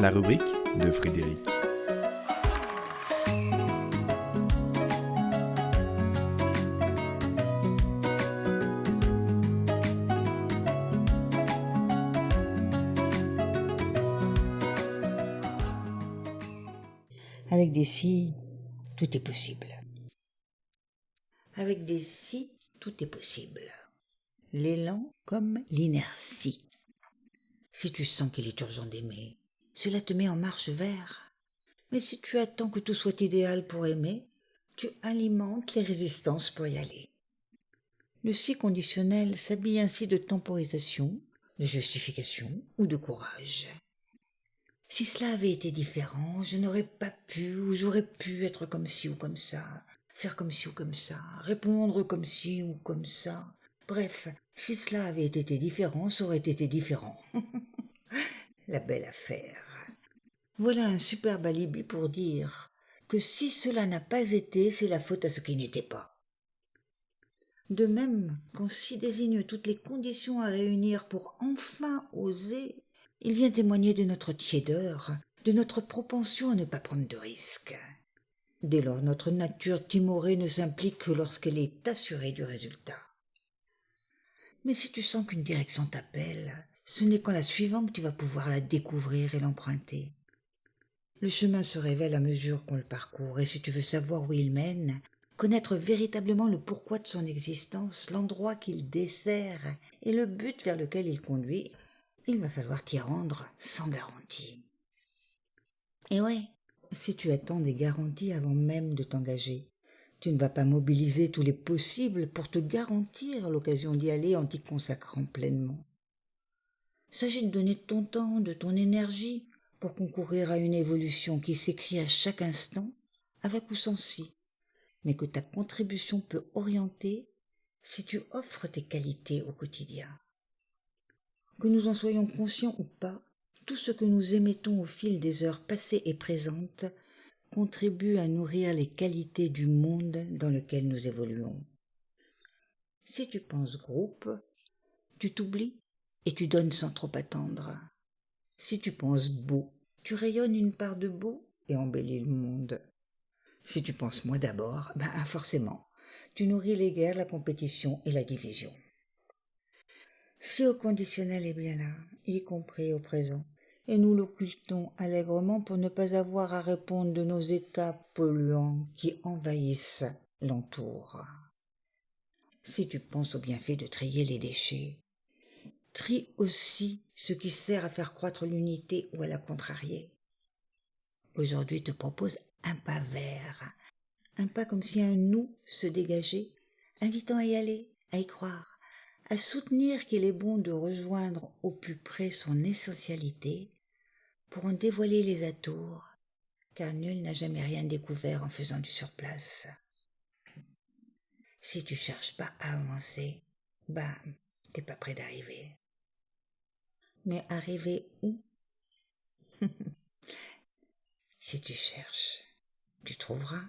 La rubrique de Frédéric. Avec des si, tout est possible. Avec des si, tout est possible. L'élan comme l'inertie. Si tu sens qu'il est urgent d'aimer, cela te met en marche vers. Mais si tu attends que tout soit idéal pour aimer, tu alimentes les résistances pour y aller. Le si conditionnel s'habille ainsi de temporisation, de justification ou de courage. Si cela avait été différent, je n'aurais pas pu ou j'aurais pu être comme ci ou comme ça, faire comme ci ou comme ça, répondre comme ci ou comme ça. Bref, si cela avait été différent, ça aurait été différent. La belle affaire. Voilà un superbe alibi pour dire que si cela n'a pas été, c'est la faute à ce qui n'était pas. De même, quand si désigne toutes les conditions à réunir pour enfin oser, il vient témoigner de notre tiédeur, de notre propension à ne pas prendre de risques. Dès lors, notre nature timorée ne s'implique que lorsqu'elle est assurée du résultat. Mais si tu sens qu'une direction t'appelle, ce n'est qu'en la suivant que tu vas pouvoir la découvrir et l'emprunter. Le chemin se révèle à mesure qu'on le parcourt, et si tu veux savoir où il mène, connaître véritablement le pourquoi de son existence, l'endroit qu'il dessert et le but vers lequel il conduit, il va falloir t'y rendre sans garantie. Et ouais, si tu attends des garanties avant même de t'engager, tu ne vas pas mobiliser tous les possibles pour te garantir l'occasion d'y aller en t'y consacrant pleinement. S'agit de donner de ton temps, de ton énergie, pour concourir à une évolution qui s'écrit à chaque instant, avec ou sans si, mais que ta contribution peut orienter si tu offres tes qualités au quotidien. Que nous en soyons conscients ou pas, tout ce que nous émettons au fil des heures passées et présentes contribue à nourrir les qualités du monde dans lequel nous évoluons. Si tu penses groupe, tu t'oublies et tu donnes sans trop attendre. Si tu penses beau, tu rayonnes une part de beau et embellis le monde. Si tu penses moi d'abord, forcément, tu nourris les guerres, la compétition et la division. Si au conditionnel est bien là, y compris au présent, et nous l'occultons allègrement pour ne pas avoir à répondre de nos états polluants qui envahissent l'entour. Si tu penses au bienfait de trier les déchets, trie aussi ce qui sert à faire croître l'unité ou à la contrarier. Aujourd'hui, te propose un pas vers, un pas comme si un nous se dégageait, invitant à y aller, à y croire, à soutenir qu'il est bon de rejoindre au plus près son essentialité pour en dévoiler les atours, car nul n'a jamais rien découvert en faisant du surplace. Si tu cherches pas à avancer, t'es pas près d'arriver. Mais arriver où? Si tu cherches, tu trouveras.